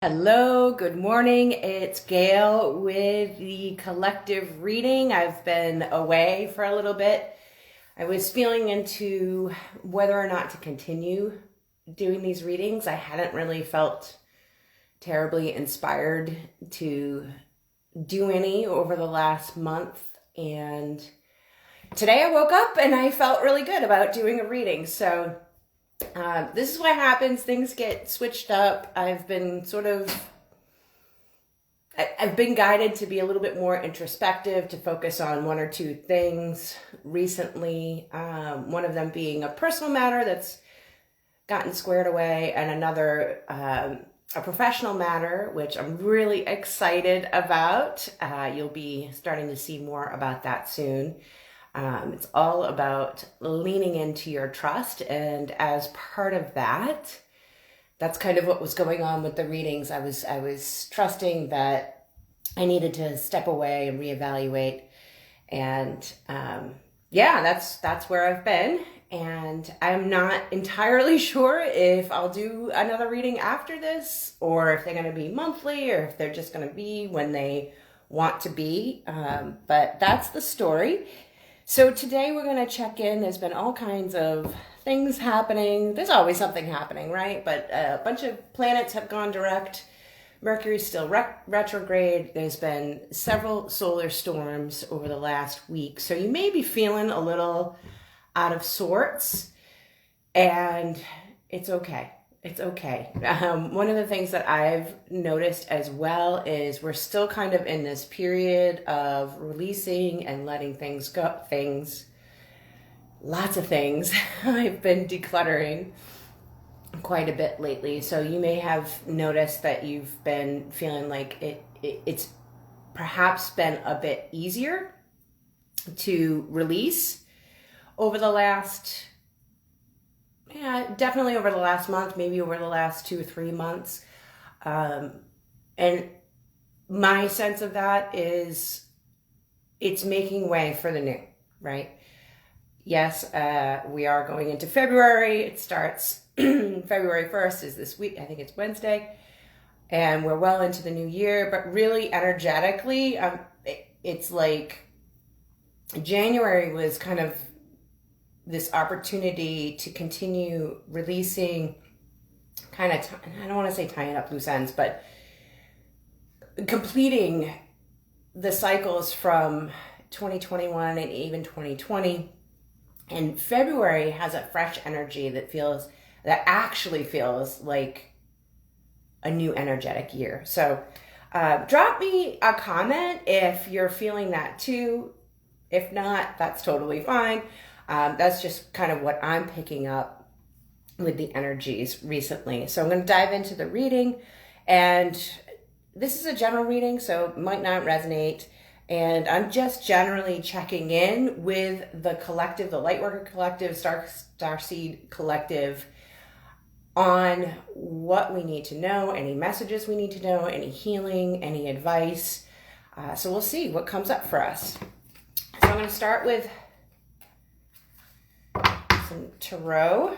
Hello, good morning. It's Gail with the collective reading. I've been away for a little bit. I was feeling into whether or not to continue doing these readings. I hadn't really felt terribly inspired to do any over the last month. And today I woke up and I felt really good about doing a reading. So this is what happens. Things get switched up. I've been guided to be a little bit more introspective, to focus on one or two things recently. One of them being a personal matter that's gotten squared away, and another, a professional matter, which I'm really excited about. You'll be starting to see more about that soon. It's all about leaning into your trust, and as part of that, that's kind of what was going on with the readings. I was trusting that I needed to step away and reevaluate, and yeah, that's where I've been. And I'm not entirely sure if I'll do another reading after this, or if they're going to be monthly, or if they're just going to be when they want to be. But that's the story. So today we're going to check in. There's been all kinds of things happening. There's always something happening, right? But a bunch of planets have gone direct. Mercury's still retrograde. There's been several solar storms over the last week. So you may be feeling a little out of sorts, and it's okay. It's okay. One of the things that I've noticed as well is we're still kind of in this period of releasing and letting things go. Lots of things. I've been decluttering quite a bit lately. So you may have noticed that you've been feeling like it's perhaps been a bit easier to release over the last, definitely over the last month, maybe over the last 2 or 3 months. And my sense of that is it's making way for the new, right? Yes, we are going into February. It starts February 1st is this week. I think it's Wednesday. And we're well into the new year. But really energetically, it's like January was kind of this opportunity to continue releasing, kind of, I don't want to say tying up loose ends, but completing the cycles from 2021 and even 2020. And February has a fresh energy that actually feels like a new energetic year. So drop me a comment if you're feeling that too. If not, that's totally fine. That's just kind of what I'm picking up with the energies recently. So I'm going to dive into the reading, and this is a general reading, so it might not resonate. And I'm just generally checking in with the collective, the Lightworker Collective, Starseed Collective, on what we need to know, any messages we need to know, any healing, any advice. So we'll see what comes up for us. So I'm going to start with some tarot.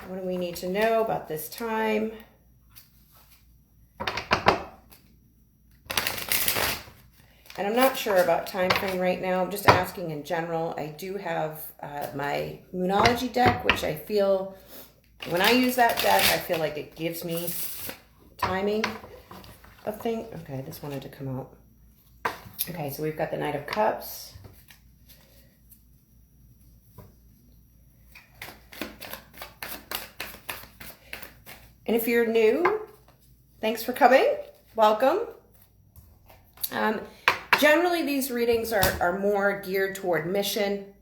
What do we need to know about this time? And I'm not sure about time frame right now. I'm just asking in general. I do have my Moonology deck, which I feel, when I use that deck, I feel like it gives me timing of things. Okay, this wanted to come out. Okay, so we've got the Knight of Cups. And if you're new, thanks for coming. Welcome. Generally, these readings are more geared toward mission,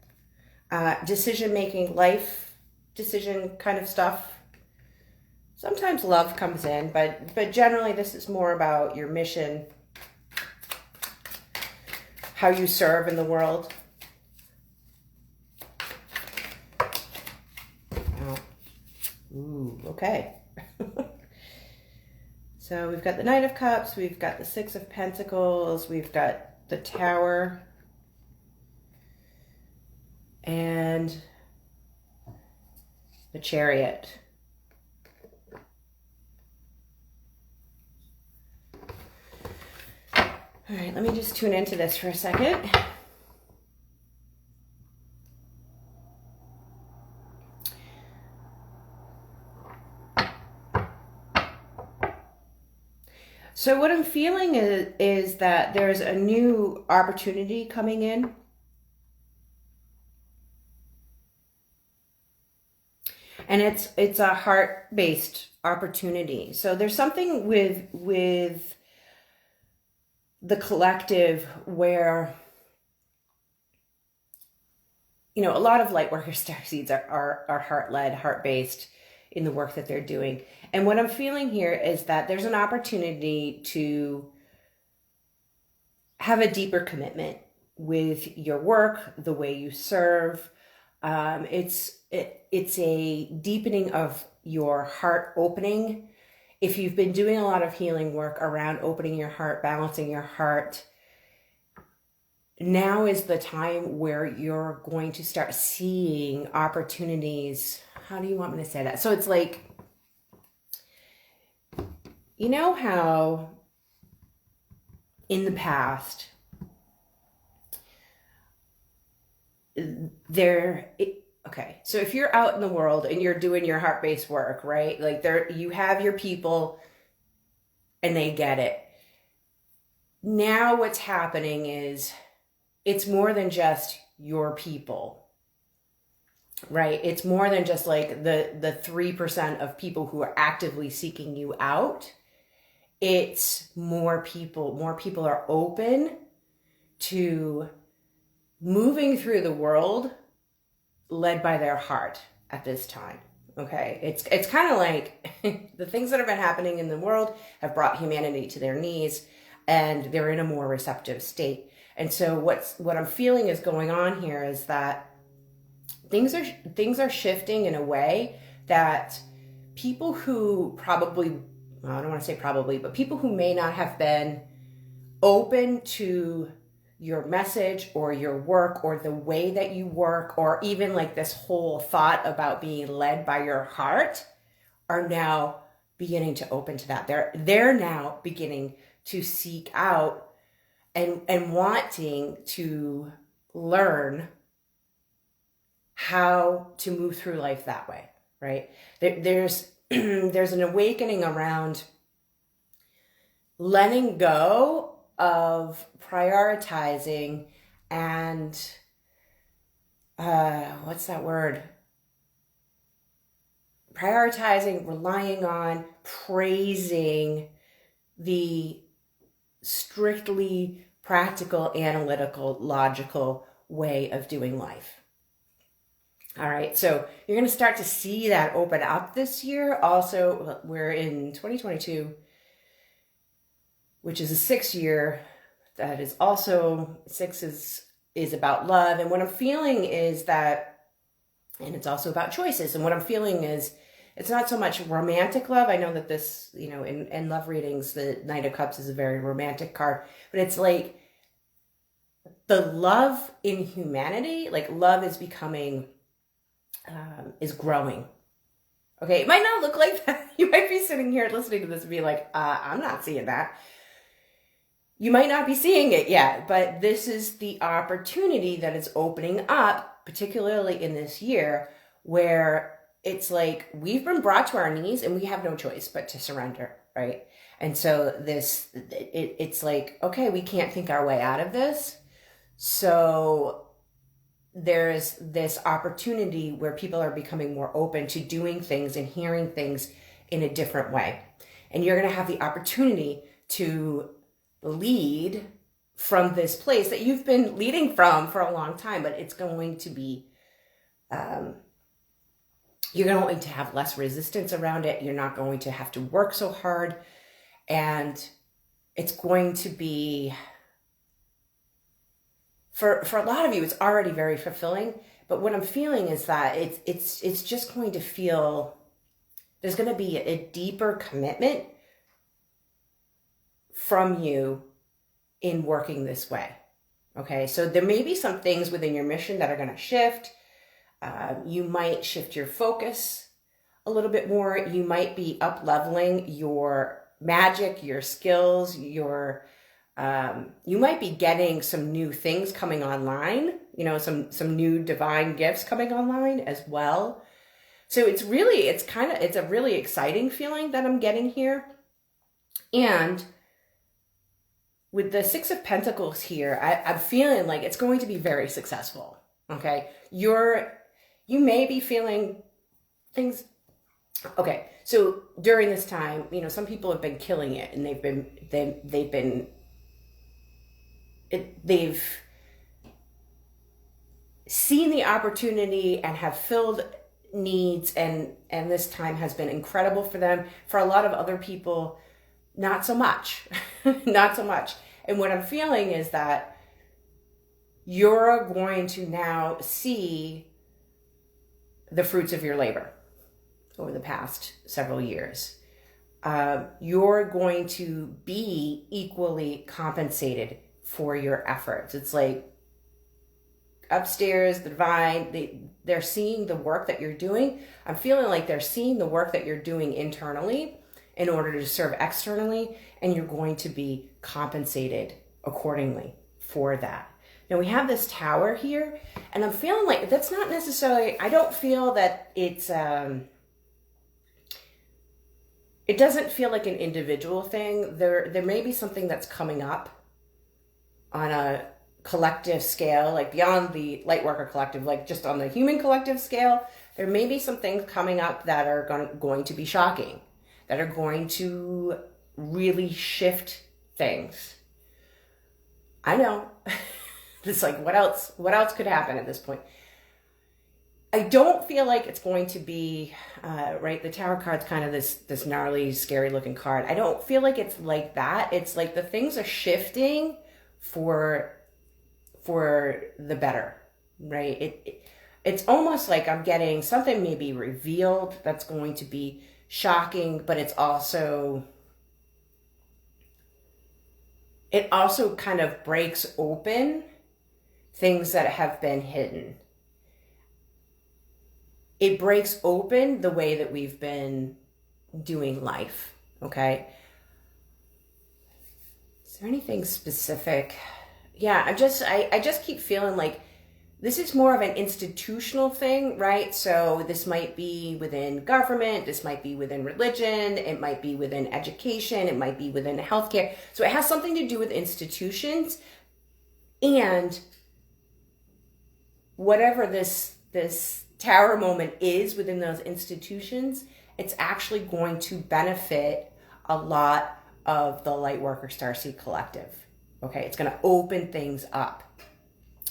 decision-making, life decision kind of stuff. Sometimes love comes in, but generally this is more about your mission, how you serve in the world. Oh. Ooh, okay. So we've got the Knight of Cups, we've got the Six of Pentacles, we've got the Tower, and the Chariot. All right, let me just tune into this for a second. So what I'm feeling is that there's a new opportunity coming in. And it's a heart-based opportunity. So there's something with the collective where, you know, a lot of light worker starseeds are heart-led, heart-based in the work that they're doing. And what I'm feeling here is that there's an opportunity to have a deeper commitment with your work, the way you serve. It's a deepening of your heart opening. If you've been doing a lot of healing work around opening your heart, balancing your heart, now is the time where you're going to start seeing opportunities. How do you want me to say that? So it's like, you know how in the past okay, so if you're out in the world and you're doing your heart-based work, right? Like you have your people and they get it. Now what's happening is it's more than just your people, right? It's more than just like the 3% of people who are actively seeking you out. It's more people. More people are open to moving through the world led by their heart at this time. Okay, it's kind of like the things that have been happening in the world have brought humanity to their knees, and they're in a more receptive state. And so what I'm feeling is going on here is that things are shifting in a way that people who probably, well, I don't want to say probably, but people who may not have been open to your message or your work or the way that you work, or even like this whole thought about being led by your heart, are now beginning to open to that. They're now beginning to seek out and wanting to learn how to move through life that way, right? There's there's an awakening around letting go of prioritizing and what's that word? Prioritizing, relying on, praising the strictly practical, analytical, logical way of doing life. All right, so you're going to start to see that open up this year. Also, we're in 2022, which is a 6 year. That is also, 6 is about love. And what I'm feeling is that, and it's also about choices. And what I'm feeling is, it's not so much romantic love. I know that this, you know, in love readings, the Knight of Cups is a very romantic card, but it's like the love in humanity, like love is becoming, is growing. Okay, it might not look like that. You might be sitting here listening to this and be like, I'm not seeing that. You might not be seeing it yet, but this is the opportunity that is opening up, particularly in this year, where it's like we've been brought to our knees and we have no choice but to surrender, right? And so it's like, okay, we can't think our way out of this. So there's this opportunity where people are becoming more open to doing things and hearing things in a different way. And you're going to have the opportunity to lead from this place that you've been leading from for a long time, but it's going to be, you're going to have less resistance around it. You're not going to have to work so hard, and it's going to be, for a lot of you, it's already very fulfilling. But what I'm feeling is that it's just going to feel, there's going to be a deeper commitment from you in working this way. Okay, so there may be some things within your mission that are going to shift. You might shift your focus a little bit more. You might be up leveling your magic, your skills, your You might be getting some new things coming online, you know, some new divine gifts coming online as well. So it's a really exciting feeling that I'm getting here. And with the Six of Pentacles here, I'm feeling like it's going to be very successful. Okay. You may be feeling things. Okay. So during this time, you know, some people have been killing it, and they've seen the opportunity and have filled needs, and this time has been incredible for them. For a lot of other people, not so much. Not so much. And what I'm feeling is that you're going to now see the fruits of your labor over the past several years. You're going to be equally compensated for your efforts. It's like upstairs, the divine, they're seeing the work that you're doing. I'm feeling like they're seeing the work that you're doing internally in order to serve externally, and you're going to be compensated accordingly for that. Now we have this tower here, and I'm feeling like that's not necessarily, I don't feel that it's, it doesn't feel like an individual thing. There may be something that's coming up on a collective scale, like beyond the Lightworker collective, like just on the human collective scale. There may be some things coming up that are going to be shocking, that are going to really shift things. I know. It's like, what else could happen at this point? I don't feel like it's going to be, right, the Tower card's kind of this gnarly, scary looking card. I don't feel like it's like that. It's like the things are shifting for the better, right? It's almost like I'm getting something maybe revealed that's going to be shocking, but it also kind of breaks open things that have been hidden. It breaks open the way that we've been doing life, okay? Is there anything specific? Yeah, I just keep feeling like this is more of an institutional thing, right? So this might be within government, this might be within religion, it might be within education, it might be within healthcare. So it has something to do with institutions, and whatever this tower moment is within those institutions, it's actually going to benefit a lot of the Lightworker Starseed Collective. Okay, it's going to open things up.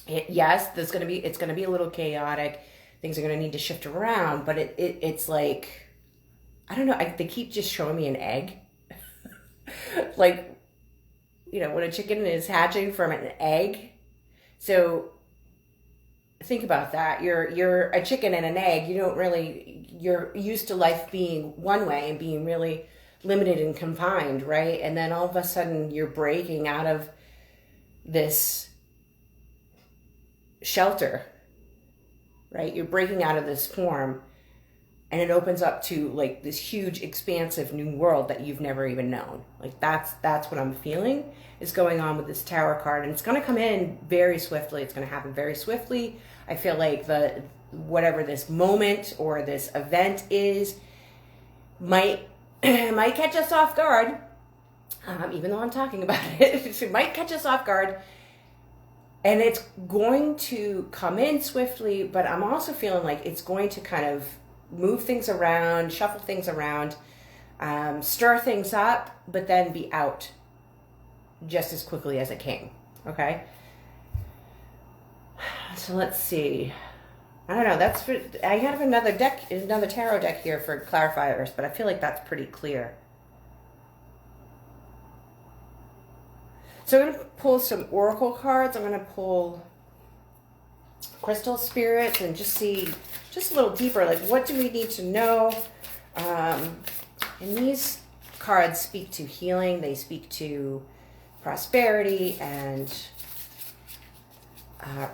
Yes, it's going to be a little chaotic. Things are going to need to shift around, but it's like, I don't know. They keep just showing me an egg, like, you know, when a chicken is hatching from an egg. So think about that. You're a chicken and an egg. You're used to life being one way and being really limited and confined, right? And then all of a sudden you're breaking out of this shelter, right? You're breaking out of this form, and it opens up to like this huge, expansive new world that you've never even known. Like that's what I'm feeling is going on with this Tower card, and it's going to come in very swiftly. It's going to happen very swiftly. I feel like whatever this moment or this event is might catch us off guard. Even though I'm talking about it, it might catch us off guard. And it's going to come in swiftly, but I'm also feeling like it's going to kind of move things around, shuffle things around, stir things up, but then be out just as quickly as it came. Okay? So let's see. I don't know. I have another tarot deck here for clarifiers, but I feel like that's pretty clear. So I'm going to pull some oracle cards. I'm going to pull crystal spirits and just see just a little deeper, like what do we need to know? And these cards speak to healing. They speak to prosperity and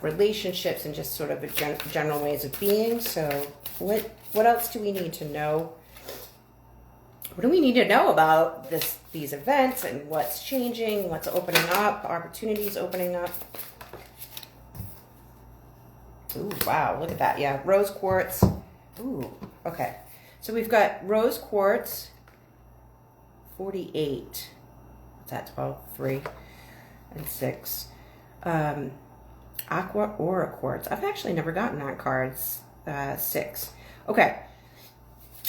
relationships and just sort of general ways of being. So what else do we need to know? What do we need to know about this these events and what's changing, what's opening up, opportunities opening up. Ooh, wow, look at that. Yeah, rose quartz. Ooh, okay. So we've got rose quartz, 48. What's that, 12, 3, and 6. Aqua Aura quartz. I've actually never gotten that card. 6. Okay.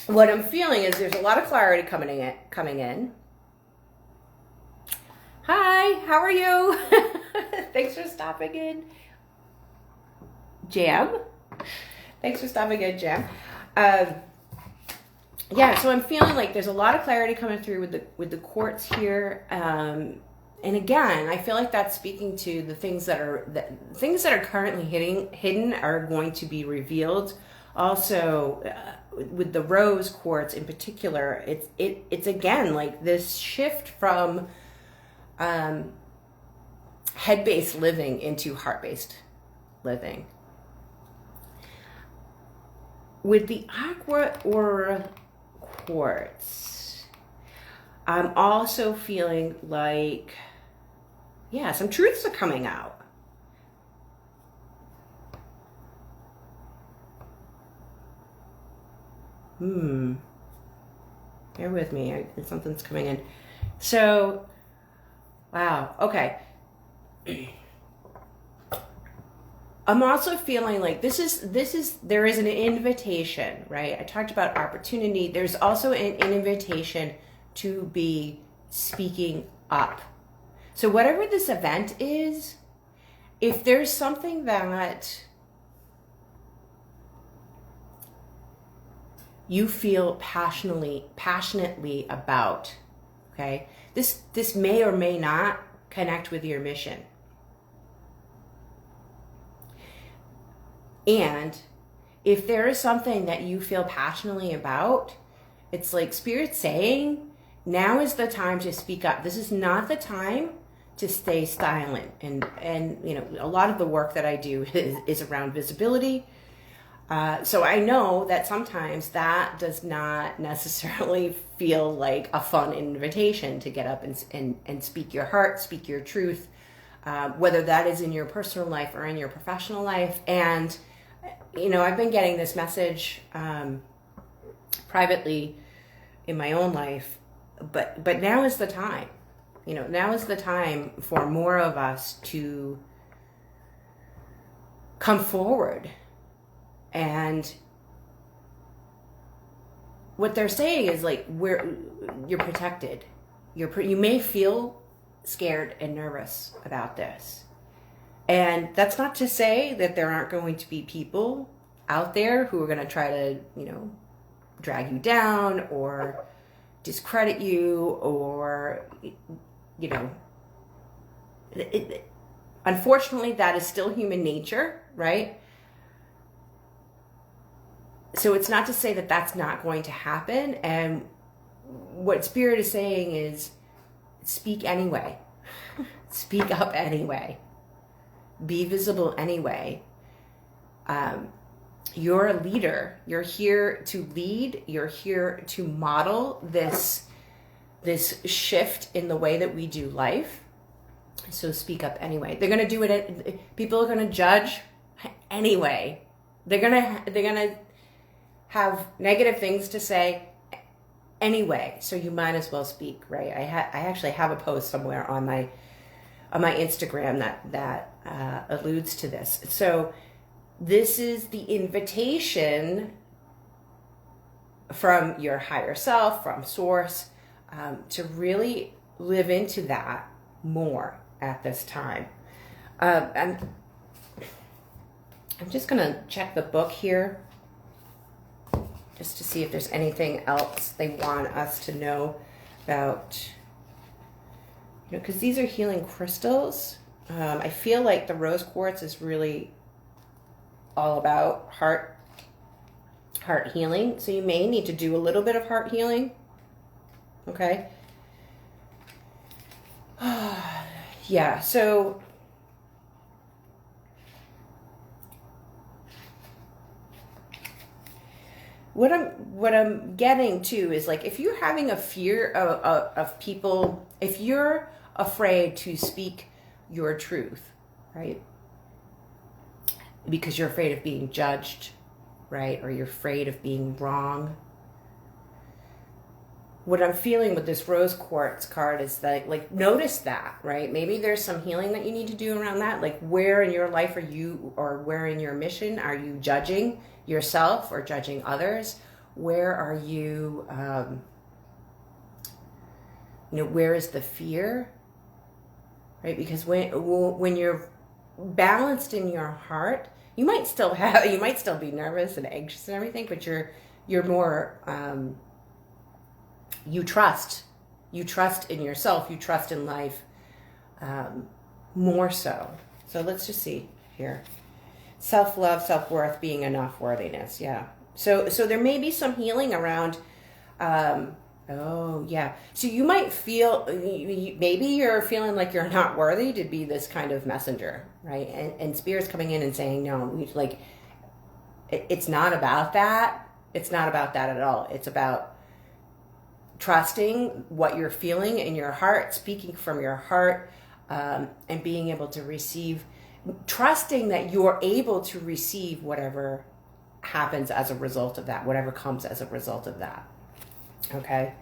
What I'm feeling is there's a lot of clarity coming in. Hi, how are you? Thanks for stopping in. Jam. Thanks for stopping in, Jam. Yeah, so I'm feeling like there's a lot of clarity coming through with the quartz here. And again, I feel like that's speaking to the things that are currently hidden are going to be revealed. Also, with the rose quartz in particular, it's again like this shift from head-based living into heart-based living. With the Aqua Aura quartz, I'm also feeling like, yeah, some truths are coming out. Bear with me. Something's coming in. So, wow. Okay. I'm also feeling like there is an invitation, right? I talked about opportunity. There's also an invitation to be speaking up. So whatever this event is, if there's something that you feel passionately about, okay? This may or may not connect with your mission. And if there is something that you feel passionately about, it's like Spirit saying, now is the time to speak up. This is not the time to stay silent. And you know, a lot of the work that I do is around visibility. So I know that sometimes that does not necessarily feel like a fun invitation to get up and speak your heart, speak your truth, whether that is in your personal life or in your professional life. And you know, I've been getting this message privately in my own life, but now is the time. You know, now is the time for more of us to come forward. And what they're saying is like, you're protected. You may feel scared and nervous about this. And that's not to say that there aren't going to be people out there who are going to try to, you know, drag you down or discredit you or, you know, unfortunately, that is still human nature, right? So it's not to say that that's not going to happen. And what Spirit is saying is speak anyway. Speak up anyway. Be visible anyway. You're a leader. You're here to lead. You're here to model this shift in the way that we do life. So speak up anyway. They're going to do it. People are going to judge anyway. They're going to have negative things to say anyway. So you might as well speak, right? I actually have a post somewhere on my Instagram that alludes to this. So this is the invitation from your higher self, from Source, to really live into that more at this time. I'm just going to check the book here just to see if there's anything else they want us to know about. You know, because these are healing crystals. I feel like the rose quartz is really all about heart healing. So you may need to do a little bit of heart healing. Okay. Yeah, so what I'm getting to is like, if you're having a fear of people, if you're afraid to speak your truth, right? Because you're afraid of being judged, right? Or you're afraid of being wrong. What I'm feeling with this rose quartz card is that, like, notice that, right? Maybe there's some healing that you need to do around that. Like, where in your life are you, or where in your mission are you judging yourself or judging others? Where are you, where is the fear, right? Because when you're balanced in your heart, you might still be nervous and anxious and everything, but you're more, you trust in yourself, you trust in life, more so. So let's just see here. Self-love, self-worth, being enough, worthiness. Yeah. So there may be some healing around, oh yeah. So you might feel, maybe you're feeling like you're not worthy to be this kind of messenger, right? And Spirit's coming in and saying, no, like, it's not about that. It's not about that at all. It's about trusting what you're feeling in your heart, speaking from your heart, and being able to receive, trusting that you're able to receive whatever happens as a result of that, whatever comes as a result of that. Okay?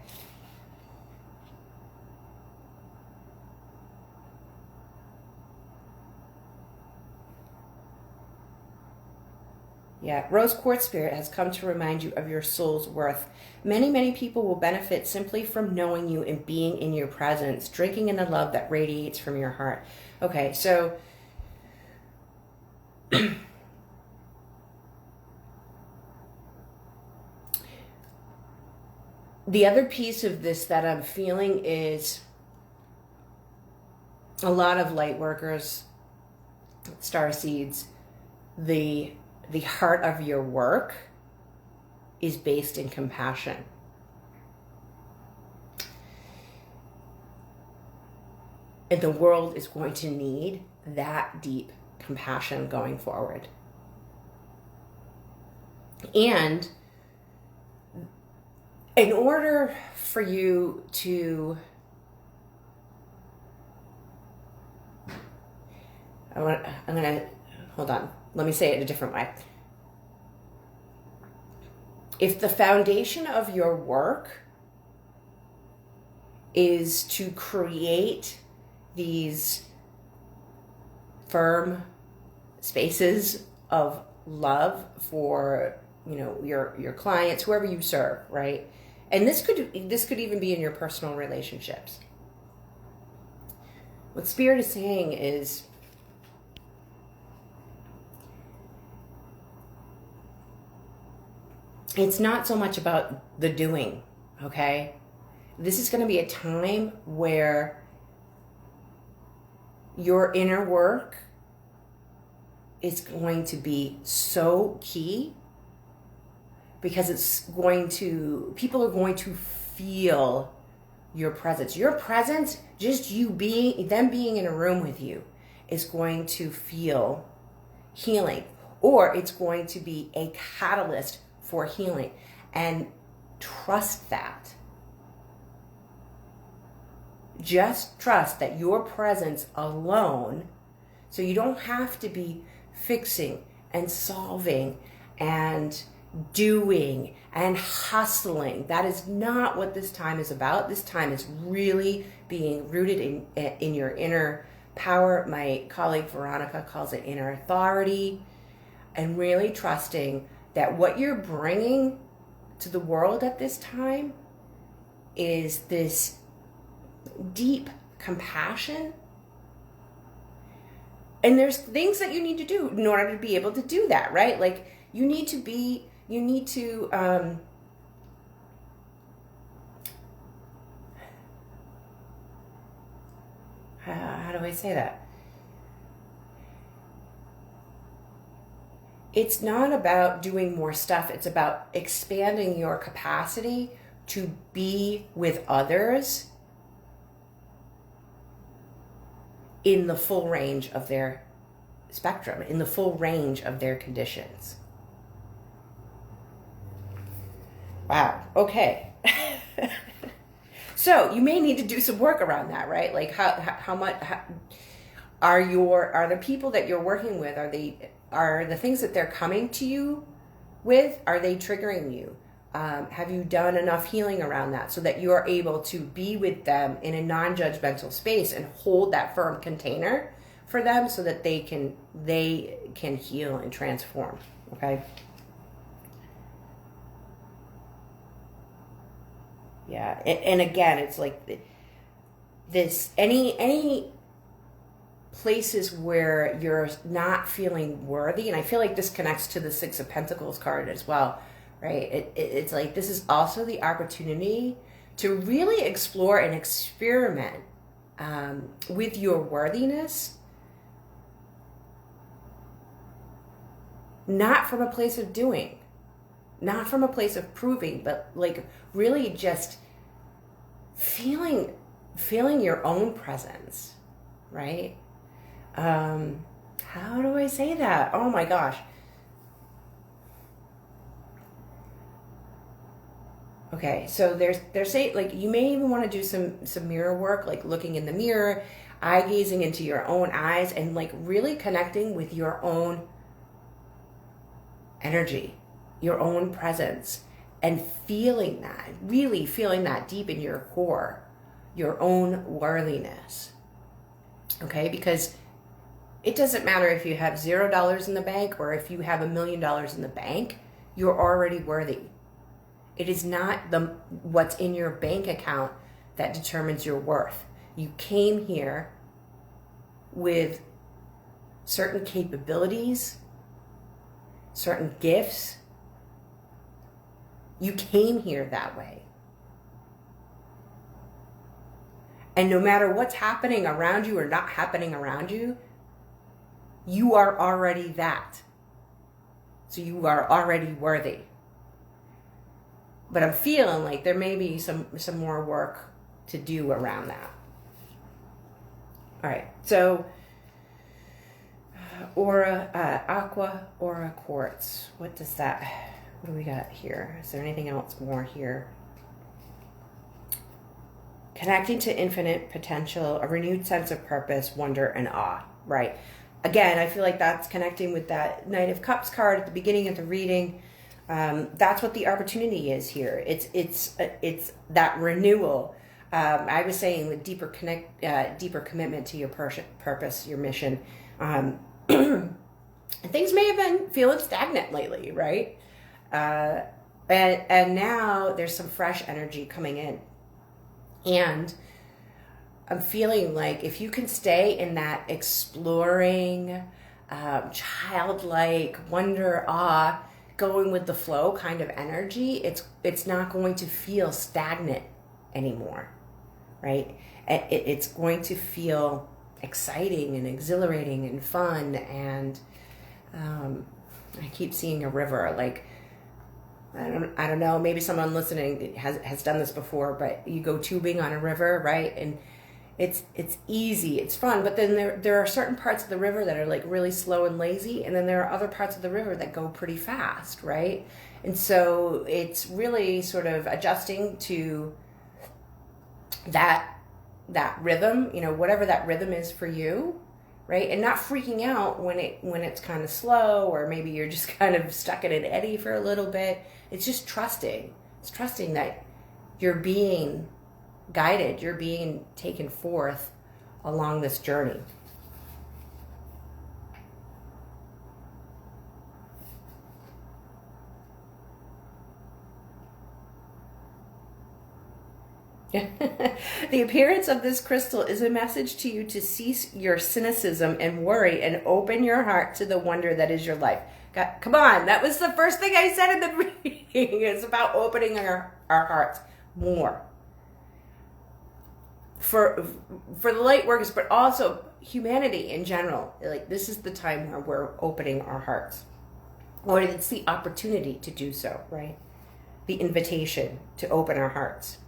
Yeah, Rose Quartz Spirit has come to remind you of your soul's worth. Many, many people will benefit simply from knowing you and being in your presence, drinking in the love that radiates from your heart. Okay, so the other piece of this that I'm feeling is a lot of light workers, starseeds, the heart of your work is based in compassion. And the world is going to need that deep compassion going forward. And in order for you to, hold on. Let me say it a different way. If the foundation of your work is to create these firm spaces of love for, your clients, whoever you serve, right? And this could even be in your personal relationships. What Spirit is saying is, it's not so much about the doing, okay? This is going to be a time where your inner work is going to be so key, because people are going to feel your presence. Your presence, just them being in a room with you, is going to feel healing, or it's going to be a catalyst for healing. And trust that. Just trust that your presence alone, so you don't have to be fixing and solving and doing and hustling. That is not what this time is about. This time is really being rooted in your inner power. My colleague Veronica calls it inner authority, and really trusting that what you're bringing to the world at this time is this deep compassion. And there's things that you need to do in order to be able to do that, right? Like, you need to how do I say that? It's not about doing more stuff. It's about expanding your capacity to be with others in the full range of their spectrum, in the full range of their conditions. Wow. Okay. So you may need to do some work around that, right? Like how much are the people that you're working with, are the things that they're coming to you with, are they triggering you? Have you done enough healing around that so that you're able to be with them in a non-judgmental space and hold that firm container for them so that they can heal and transform? Okay. Yeah. And again, it's like this, any places where you're not feeling worthy, and I feel like this connects to the Six of Pentacles card as well, right? It's like this is also the opportunity to really explore and experiment with your worthiness, not from a place of doing, not from a place of proving, but like really just feeling your own presence, right? How do I say that? Oh my gosh. Okay, so they're saying, like, you may even want to do some mirror work, like looking in the mirror, eye gazing into your own eyes, and like really connecting with your own energy, your own presence, and feeling that, really feeling that deep in your core, your own worthiness. Okay, because it doesn't matter if you have $0 in the bank or if you have $1 million in the bank, you're already worthy. It is not what's in your bank account that determines your worth. You came here with certain capabilities, certain gifts. You came here that way. And no matter what's happening around you or not happening around you, you are already that. So you are already worthy. But I'm feeling like there may be some more work to do around that. All right, so aqua aura quartz. What does that? What do we got here? Is there anything else more here? Connecting to infinite potential, a renewed sense of purpose, wonder, and awe. Right. Again, I feel like that's connecting with that Knight of Cups card at the beginning of the reading. That's what the opportunity is here. It's that renewal. I was saying with deeper commitment to your purpose, your mission. Things may have been feeling stagnant lately, right? And now there's some fresh energy coming in, and I'm feeling like if you can stay in that exploring, childlike, wonder, awe, going with the flow kind of energy, it's not going to feel stagnant anymore, right? It's going to feel exciting and exhilarating and fun. And I keep seeing a river. Like, I don't know, maybe someone listening has done this before, but you go tubing on a river, right? And it's easy, it's fun, but then there are certain parts of the river that are like really slow and lazy, and then there are other parts of the river that go pretty fast, right? And so it's really sort of adjusting to that rhythm, whatever that rhythm is for you, right? And not freaking out when it's kind of slow, or maybe you're just kind of stuck in an eddy for a little bit. It's just trusting. It's trusting that you're being guided, you're being taken forth along this journey. The appearance of this crystal is a message to you to cease your cynicism and worry and open your heart to the wonder that is your life. God, come on, that was the first thing I said in the reading. It's about opening our hearts more. For the light workers, but also humanity in general. Like, this is the time where we're opening our hearts. Or it's the opportunity to do so, right? The invitation to open our hearts.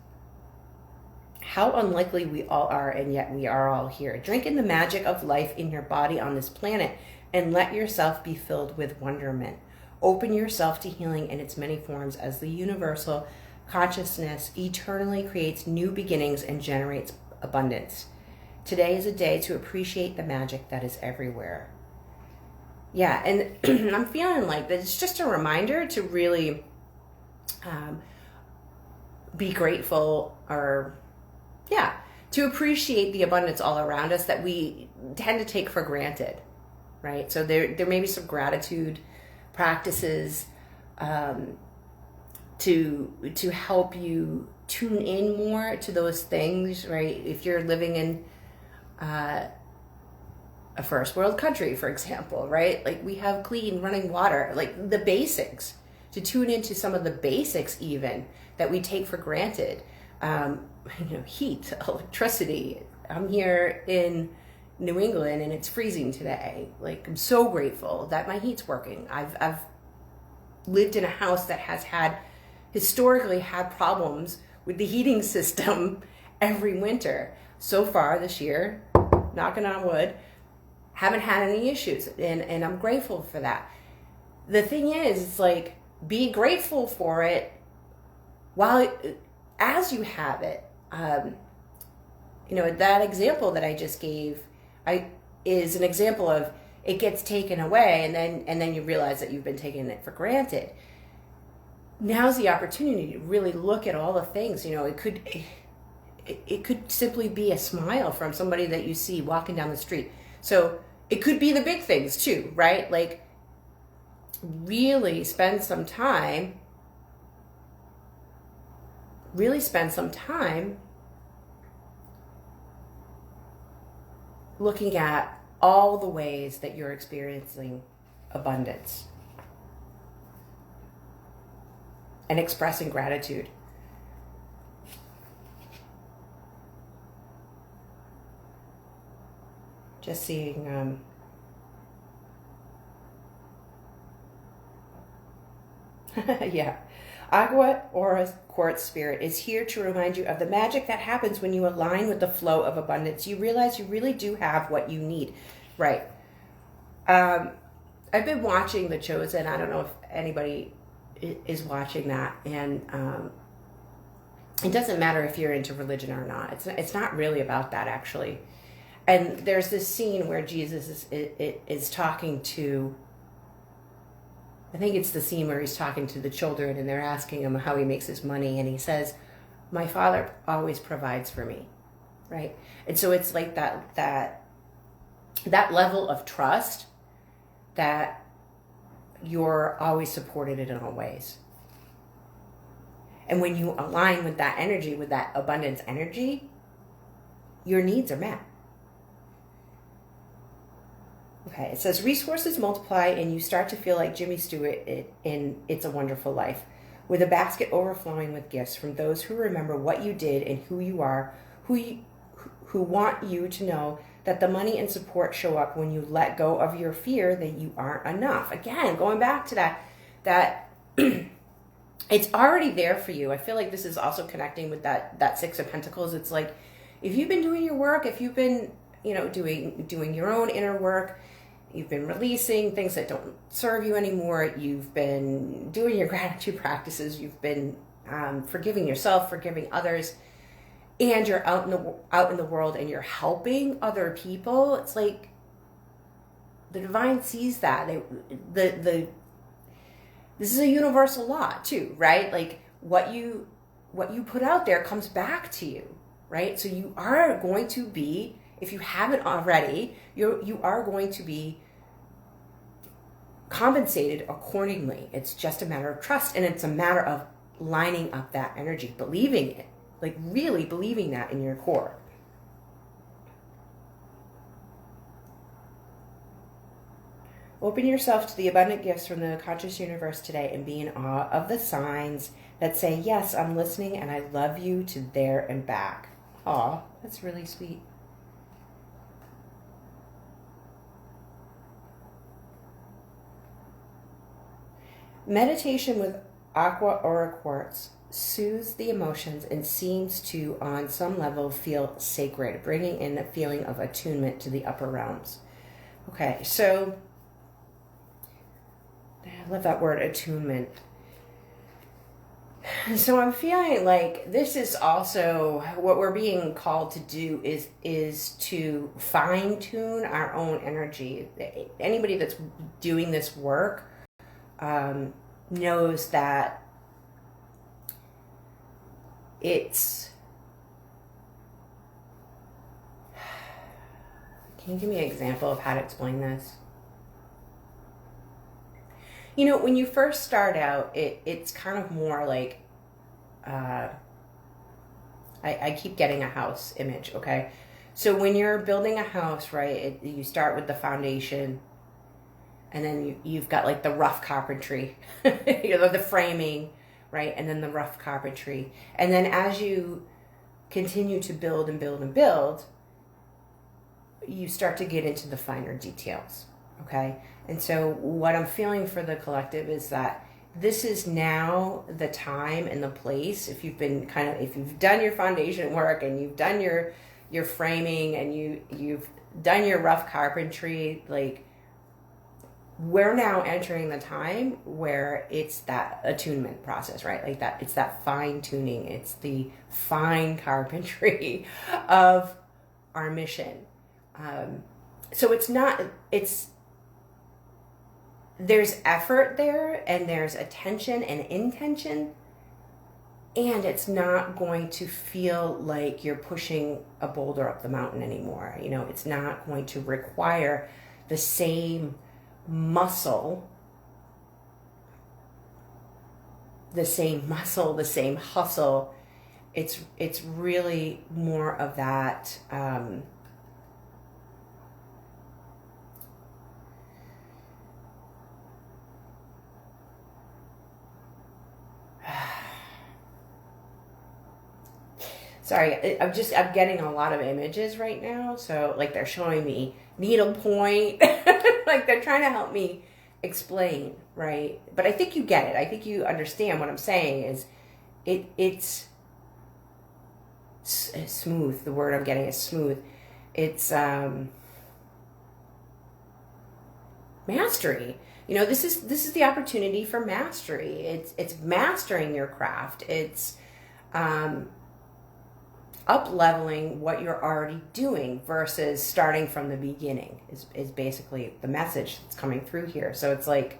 How unlikely we all are, and yet we are all here. Drink in the magic of life in your body on this planet, and let yourself be filled with wonderment. Open yourself to healing in its many forms as the universal consciousness eternally creates new beginnings and generates abundance. Today is a day to appreciate the magic that is everywhere. Yeah, and I'm feeling like that it's just a reminder to really be grateful, or to appreciate the abundance all around us that we tend to take for granted, right? So there may be some gratitude practices to help you tune in more to those things, right? If you're living in a first world country, for example, right? Like, we have clean running water, like the basics, to tune into some of the basics even that we take for granted. Heat, electricity. I'm here in New England and it's freezing today. Like, I'm so grateful that my heat's working. I've lived in a house that has historically had problems with the heating system every winter. So far this year, knocking on wood, haven't had any issues, and I'm grateful for that. The thing is, it's like, be grateful for it as you have it. That example that I just gave is an example of it gets taken away, and then you realize that you've been taking it for granted. Now's the opportunity to really look at all the things. It could simply be a smile from somebody that you see walking down the street. So it could be the big things too, right? Like, really spend some time looking at all the ways that you're experiencing abundance and expressing gratitude. Just seeing yeah. Agua Aura Quartz Spirit is here to remind you of the magic that happens when you align with the flow of abundance. You realize you really do have what you need. Right. I've been watching The Chosen. I don't know if anybody is watching that. And it doesn't matter if you're into religion or not. It's not really about that, actually. And there's this scene where Jesus is talking to, I think it's the scene where he's talking to the children, and they're asking him how he makes his money, and he says, "My Father always provides for me," right? And so it's like that level of trust that you're always supported in all ways. And when you align with that energy, with that abundance energy, your needs are met. Okay, it says resources multiply and you start to feel like Jimmy Stewart in It's a Wonderful Life, with a basket overflowing with gifts from those who remember what you did and who you are, who want you to know that the money and support show up when you let go of your fear that you aren't enough. Again, going back to that it's already there for you. I feel like this is also connecting with that Six of Pentacles. It's like, if you've been doing your work, if you've been, doing your own inner work, you've been releasing things that don't serve you anymore, you've been doing your gratitude practices, you've been forgiving yourself, forgiving others, and you're out in the world and you're helping other people, it's like the divine sees that. This is a universal law too, right? Like, what you put out there comes back to you, right? So you are going to be, if you haven't already, you are going to be compensated accordingly. It's just a matter of trust, and it's a matter of lining up that energy, believing it, like really believing that in your core. Open yourself to the abundant gifts from the conscious universe today and be in awe of the signs that say, yes, I'm listening and I love you, to there and back. Aw, that's really sweet. Meditation with Aqua Aura Quartz soothes the emotions and seems to, on some level, feel sacred, bringing in a feeling of attunement to the upper realms. Okay, so I love that word, attunement. So I'm feeling like this is also what we're being called to do is to fine tune our own energy. Anybody that's doing this work knows that it's. Can you give me an example of how to explain this? You know, when you first start out, it's kind of more like, I keep getting a house image, okay? So when you're building a house, right, you start with the foundation, and then you've got like the rough carpentry, you know, the framing, right, and then the rough carpentry. And then as you continue to build and build and build, you start to get into the finer details, okay? And so what I'm feeling for the collective is that this is now the time and the place. If you've done your foundation work and you've done your framing and you've done your rough carpentry, like, we're now entering the time where it's that attunement process, right? Like that, it's that fine tuning. It's the fine carpentry of our mission. So there's effort there, and there's attention and intention, and it's not going to feel like you're pushing a boulder up the mountain anymore. You know, it's not going to require the same muscle, the same hustle. It's really more of that, sorry, I'm getting a lot of images right now. So like they're showing me needlepoint, like they're trying to help me explain, right? But I think you get it. I think you understand what I'm saying is it's smooth. The word I'm getting is smooth. It's mastery. You know, this is the opportunity for mastery. It's mastering your craft. It's up-leveling what you're already doing versus starting from the beginning is basically the message that's coming through here. So it's like,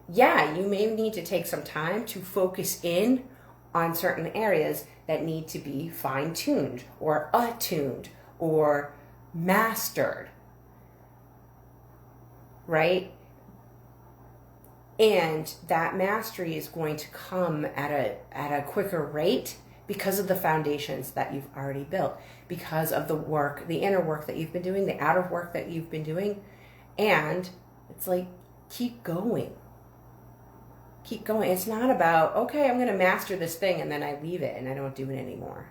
yeah, you may need to take some time to focus in on certain areas that need to be fine-tuned or attuned or mastered, right? And that mastery is going to come at a quicker rate because of the foundations that you've already built, because of the work, the inner work that you've been doing, the outer work that you've been doing. And it's like, keep going. Keep going. It's not about, okay, I'm going to master this thing and then I leave it and I don't do it anymore.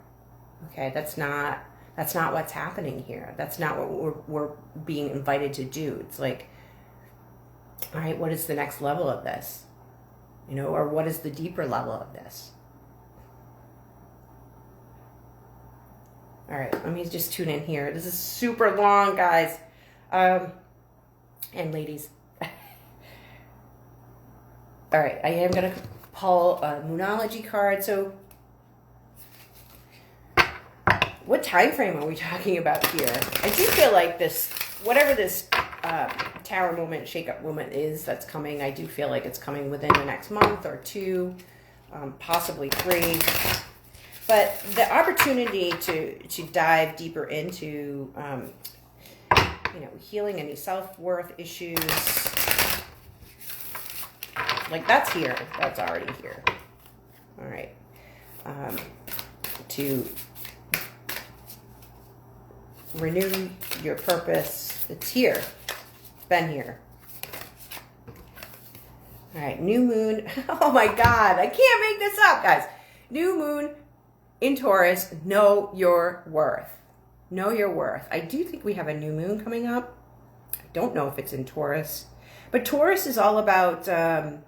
Okay, that's not what's happening here. That's not what we're being invited to do. It's like, all right, what is the next level of this? You know, or what is the deeper level of this? All right, let me just tune in here. This is super long, guys. And ladies. All right, I am going to pull a Moonology card. So what time frame are we talking about here? I do feel like this, whatever this tower moment, shake-up moment is that's coming, I do feel like it's coming within the next month or two, possibly 3. But the opportunity to dive deeper into, you know, healing any self-worth issues, like that's here. That's already here. All right. To renew your purpose, it's here. It's been here. All right. New moon. Oh my God. I can't make this up, guys. New moon in Taurus, know your worth. Know your worth. I do think we have a new moon coming up. I don't know if it's in Taurus. But Taurus is all about, oh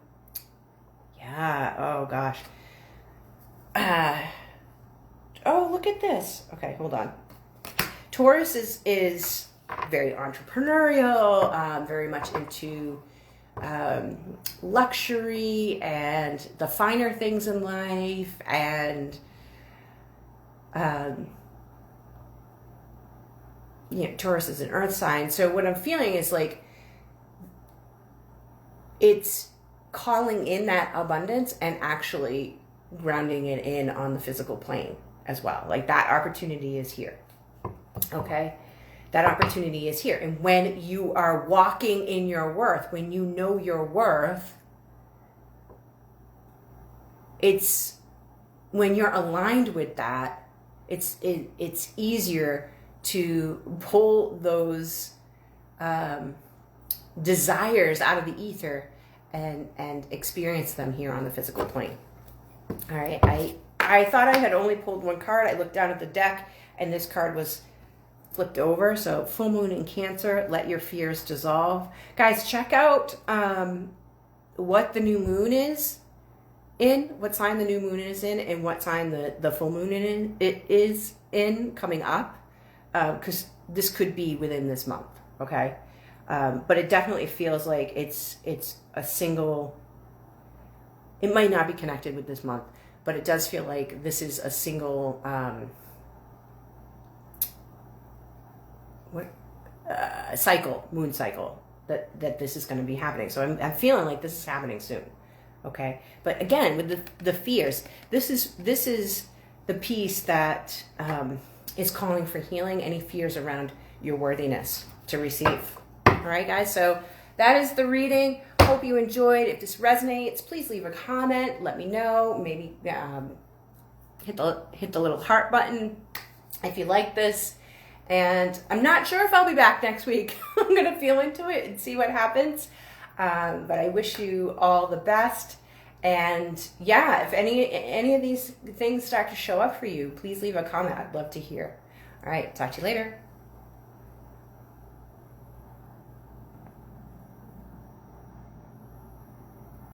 gosh. Oh, look at this. Okay, hold on. Taurus is very entrepreneurial, very much into luxury and the finer things in life, and Taurus is an earth sign. So what I'm feeling is like it's calling in that abundance and actually grounding it in on the physical plane as well. Like that opportunity is here. Okay? That opportunity is here. And when you are walking in your worth, when you know your worth, it's when you're aligned with that, it's easier to pull those desires out of the ether and experience them here on the physical plane. All right. I thought I had only pulled one card. I looked down at the deck and this card was flipped over. So full moon in Cancer, let your fears dissolve. Guys, check out what the new moon is in, what sign the new moon is in, and what sign the full moon is in coming up, because this could be within this month. Okay. But it definitely feels like it's a single, it might not be connected with this month, but it does feel like this is a single cycle, moon cycle, that this is going to be happening. So I'm feeling like this is happening soon. Okay. But again, with the fears, this is the piece that is calling for healing any fears around your worthiness to receive. All right, guys. So that is the reading. Hope you enjoyed. If this resonates, please leave a comment. Let me know. Maybe hit the little heart button if you like this. And I'm not sure if I'll be back next week. I'm going to feel into it and see what happens. But I wish you all the best. And yeah, if any of these things start to show up for you, please leave a comment. I'd love to hear. All right. Talk to you later.